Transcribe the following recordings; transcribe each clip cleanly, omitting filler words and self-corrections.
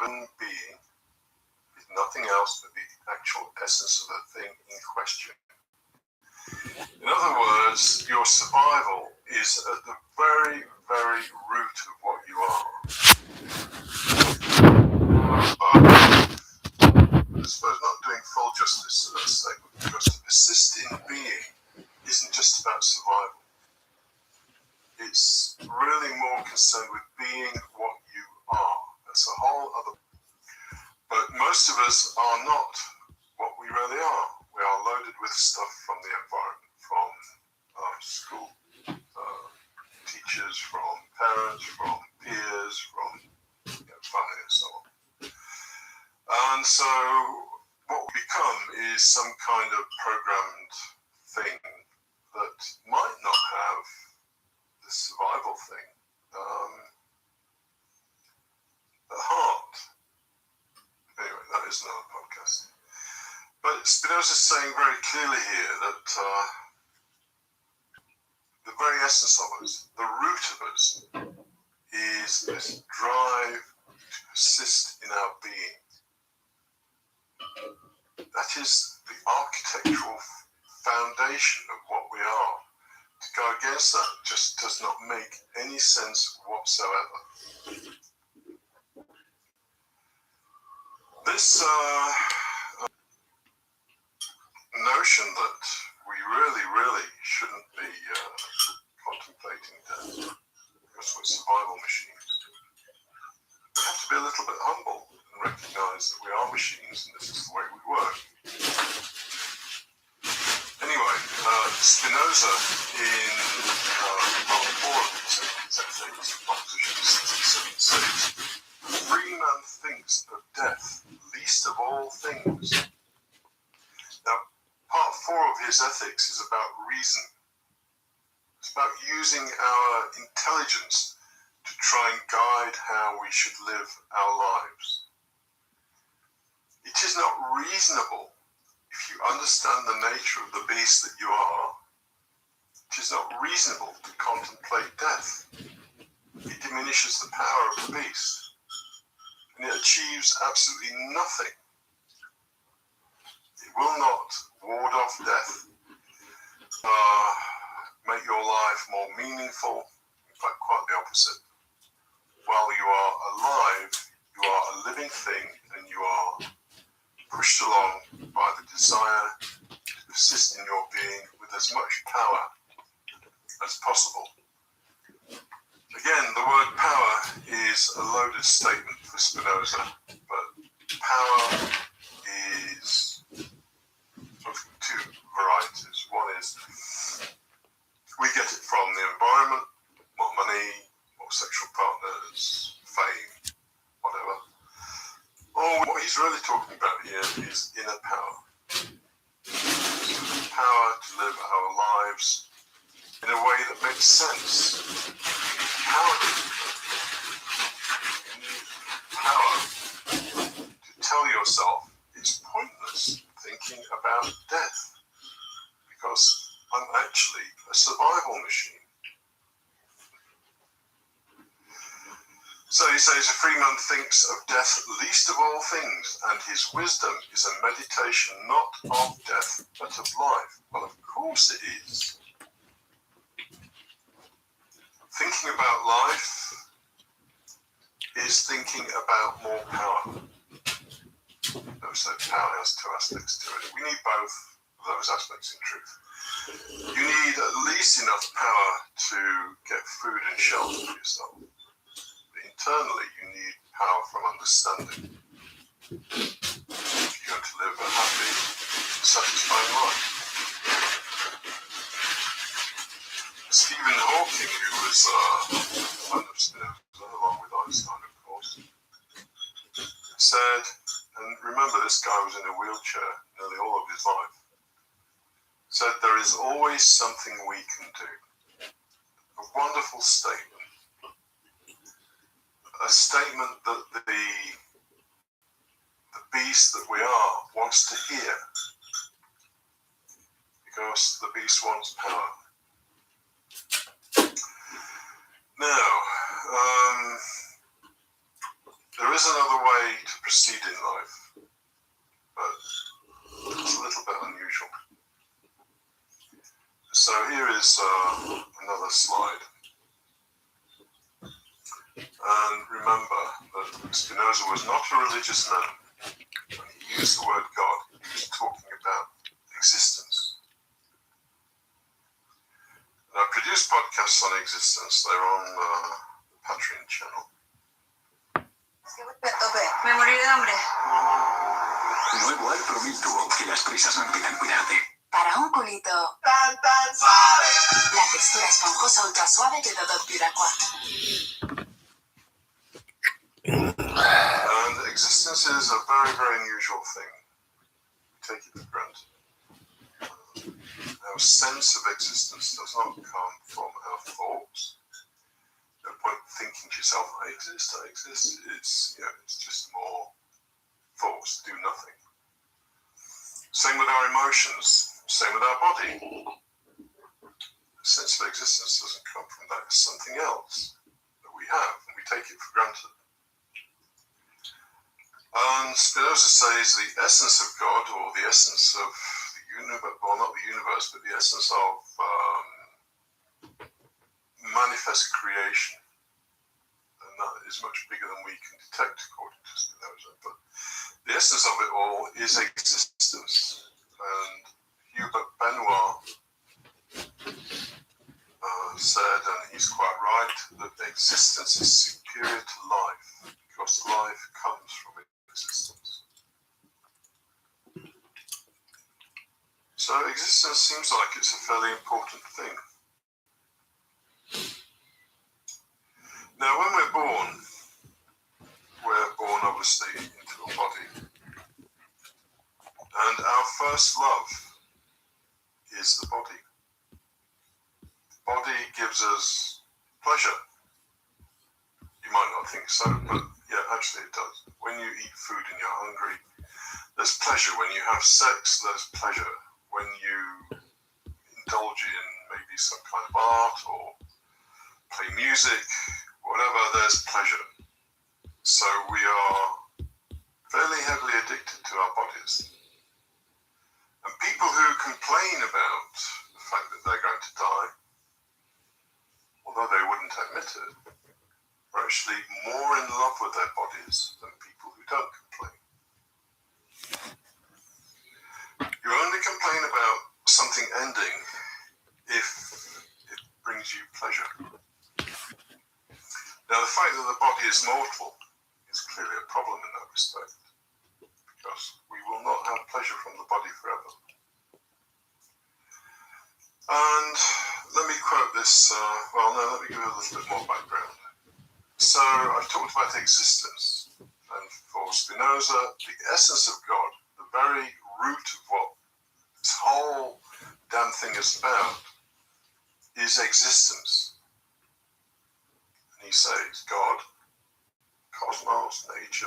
given being is nothing else but the actual essence of the thing in question. In other words, your survival is at the very, very root of what you are. I suppose not doing full justice to that statement, because to persist in being isn't just about survival. It's really more concerned with being what you are. That's a whole other. But most of us are not what we really are. We are loaded with stuff from the environment, from school, teachers, from parents, from peers, from family, and so on. And so what we become is some kind of programmed thing that might not have the survival thing at heart. Anyway, that is another podcast. But Spinoza's saying very clearly here that the very essence of us, the root of us, is this drive to persist in our being. That is the architectural foundation of what we are. To go against that just does not make any sense whatsoever. This notion that we really shouldn't be contemplating death because we're survival machines. We have to be a little bit humble and recognize that we are machines and this is the way we work. Anyway, Spinoza in part 4 of his ethics, proposition 67 says, "The free man thinks of death, least of all things." Now, part 4 of his ethics is about reason. It's about using our intelligence to try and guide how we should live our lives. It is not reasonable, if you understand the nature of the beast that you are, it is not reasonable to contemplate death. It diminishes the power of the beast, and it achieves absolutely nothing. It will not ward off death, make your life more meaningful, in fact quite the opposite. While you are alive, you are a living thing, and you are pushed along by the desire to persist in your being with as much power as possible. Again, the word power is a loaded statement for Spinoza, but power is of two varieties. One is we get it from the environment, more money, more sexual partners, fame, whatever. Or what he's really talking about here is inner power. The power to live our lives in a way that makes sense. Power to tell yourself it's pointless thinking about death because I'm actually a survival machine. So he says, a free man thinks of death least of all things, and his wisdom is a meditation not of death, but of life. Well, of course it is. Thinking about life is thinking about more power. So power has two aspects to it. We need both of those aspects in truth. You need at least enough power to get food and shelter for yourself. Internally, you need power from understanding if you're going to live a happy, satisfying life. Stephen Hawking, who was a friend of Spinoza, along with Einstein, of course, said, and remember this guy was in a wheelchair nearly all of his life, said there is always something we can do. A wonderful statement. A statement that the beast that we are wants to hear, because the beast wants power. Now, There is another way to proceed in life, but it's a little bit unusual. So here is another slide. And remember that Spinoza was not a religious man. When he used the word God, he was talking about existence. And I produce podcasts on existence. They're on the Patreon channel. Me moriré de hambre. Nuevo Alpro Tubo, que las prisas no impidan cuidarte. Para un culito. Tan, tan suave. La textura esponjosa ultra suave de Dodot Puraqua. And existence is a very, very unusual thing. We take it for granted. Our sense of existence does not come from our thoughts. No point thinking to yourself, I exist. It's just more thoughts, do nothing. Same with our emotions, same with our body. The sense of existence doesn't come from that, it's something else that we have, and we take it for granted. And Spinoza says the essence of God, or the essence of the universe, well, not the universe, but the essence of manifest creation, and that is much bigger than we can detect according to Spinoza, but the essence of it all is existence. And Hubert Benoit said, and he's quite right, that existence is superior to life because life comes from existence. So existence seems like it's a fairly important thing. Now, when we're born obviously into a body. And our first love is the body. The body gives us pleasure. You might not think so, but yeah, actually it does. When you eat food and you're hungry, there's pleasure. When you have sex, there's pleasure. When you indulge in maybe some kind of art or play music, whatever, there's pleasure. So we are fairly heavily addicted to our bodies. And people who complain about the fact that they're going to die, although they wouldn't admit it, are actually more in love with their bodies than people who don't complain. You only complain about something ending if it brings you pleasure. Now, the fact that the body is mortal is clearly a problem in that respect, because we will not have pleasure from the body forever. And let me quote this, let me give you a little bit more background. So I've talked about existence, and for Spinoza, the essence of God, the very root of what this whole damn thing is about, is existence. And he says God, cosmos, nature,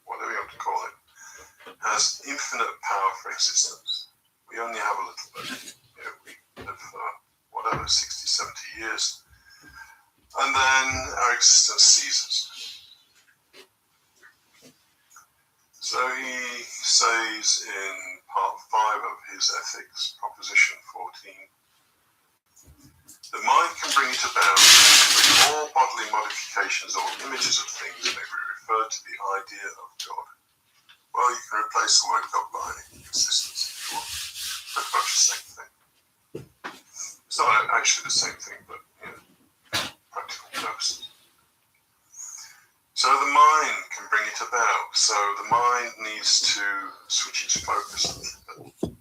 whatever you have to call it, has infinite power for existence. We only have a little bit. We live for 60, 70 years. And then our existence ceases. So he says in part 5 of his Ethics, proposition 14, the mind can bring it about that all bodily modifications or images of things may be referred to the idea of God. Well, you can replace the word God by existence if you want. Pretty much the same thing. It's not actually the same thing, but practical purposes. So the mind can bring it about. So the mind needs to switch its focus a little bit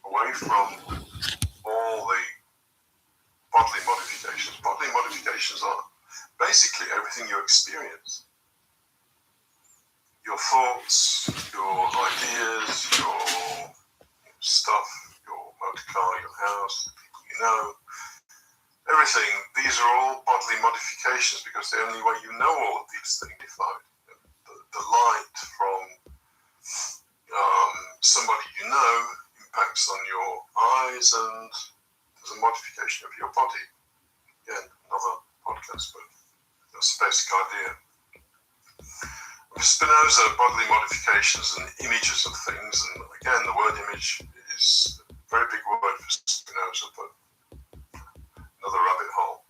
away from all the bodily modifications. Bodily modifications are basically everything you experience. Your thoughts, your ideas, your stuff, your motor car, your house, the people you know, everything. These are all bodily modifications because the only way you know all of these things is the light from somebody you know impacts on your eyes, and there's a modification of your body. Again, another podcast, but that's the basic idea. Spinoza, bodily modifications and images of things, and again, the word image is a very big word for Spinoza, but another rabbit hole.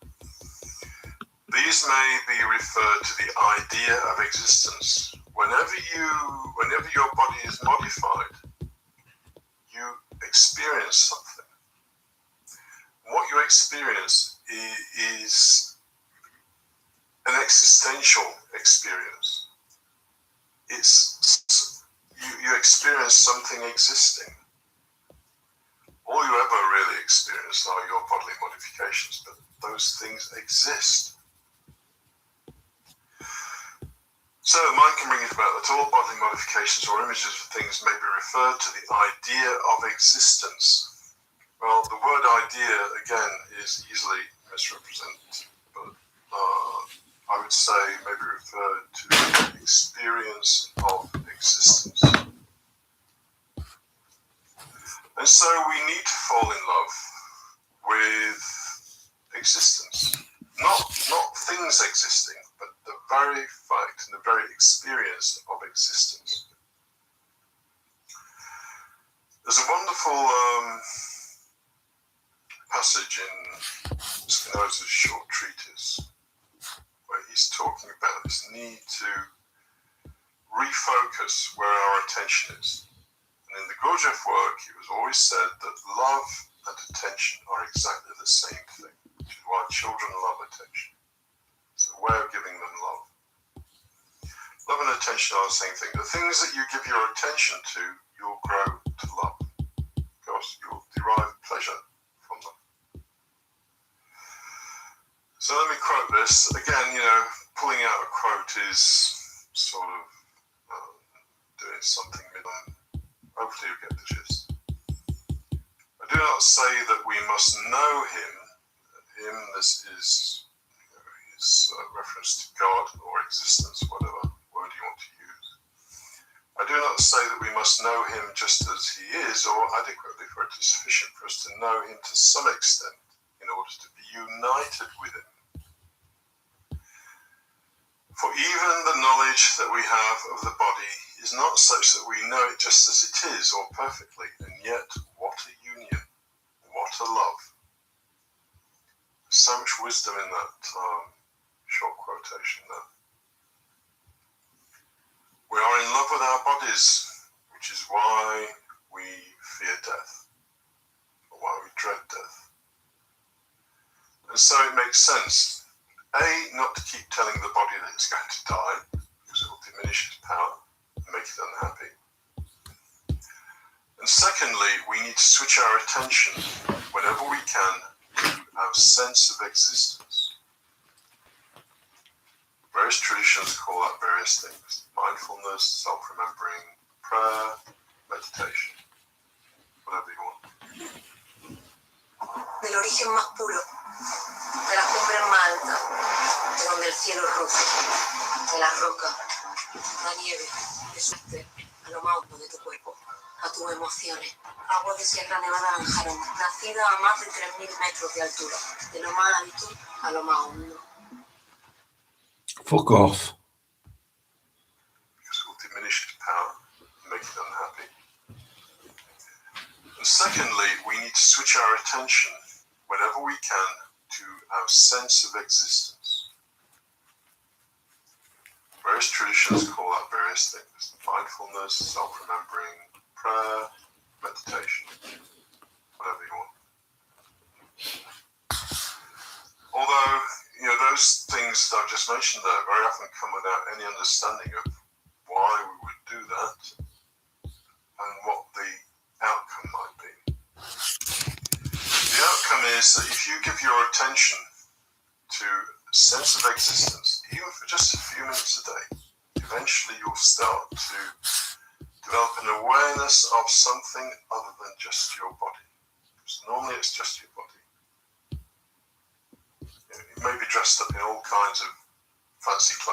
These may be referred to the idea of existence. Whenever your body is modified, you experience something. What you experience is an existential experience. You experience something existing. All you ever really experience are your bodily modifications, but those things exist. So the mind can bring it about that all bodily modifications or images of things may be referred to the idea of existence. Well, the word idea, again, is easily misrepresented, but I would say may be referred to the experience of existence. And so we need to fall in love with existence. Not things existing, but the very fact and the very experience of existence. There's a wonderful passage in Spinoza's short treatise where he's talking about this need to refocus where our attention is. And in the Gurdjieff work, it was always said that love and attention are exactly the same thing, which is why children love attention. It's a way of giving them love. Love and attention are the same thing. The things that you give your attention to, you'll grow to love, because you'll derive pleasure from them. So let me quote this. Again, pulling out a quote is sort of doing something middle. Hopefully you get the gist. I do not say that we must know him. This is his reference to God or existence, whatever word you want to use. I do not say that we must know him just as he is, or adequately, for it is sufficient for us to know him to some extent in order to be united with him. For even the knowledge that we have of the body is not such that we know it just as it is or perfectly, and yet what a union, what a love. There's so much wisdom in that short quotation there. We are in love with our bodies, which is why we fear death, or why we dread death. And so it makes sense, A, not to keep telling the body that it's going to die, because it will diminish its power and make it unhappy. And secondly, we need to switch our attention whenever we can to our sense of existence. Various traditions call that various things: mindfulness, self-remembering, prayer, meditation, whatever you want. Del origen más puro, de la cumbre más alta, de donde el cielo roce, de la roca, la nieve, de suerte, a lo más hondo de tu cuerpo, a tus emociones. Agua de Sierra Nevada de Anjarón, nacida a más de 3.000 metros de altura, de lo más alto a lo más hondo. Fuck off. Because it will diminish its power and make it unhappy. And secondly, we need to switch our attention whenever we can to our sense of existence. Various traditions call that various things: mindfulness, self-remembering, prayer, meditation, whatever you want. Although, those things that I've just mentioned there very often come without any understanding of why we would do that and what the outcome might be. The outcome is that if you give your attention to a sense of existence, even for just a few minutes a day, eventually you'll start to develop an awareness of something other than just your body. Because normally it's just your body. It may be dressed up in all kinds of fancy clothes.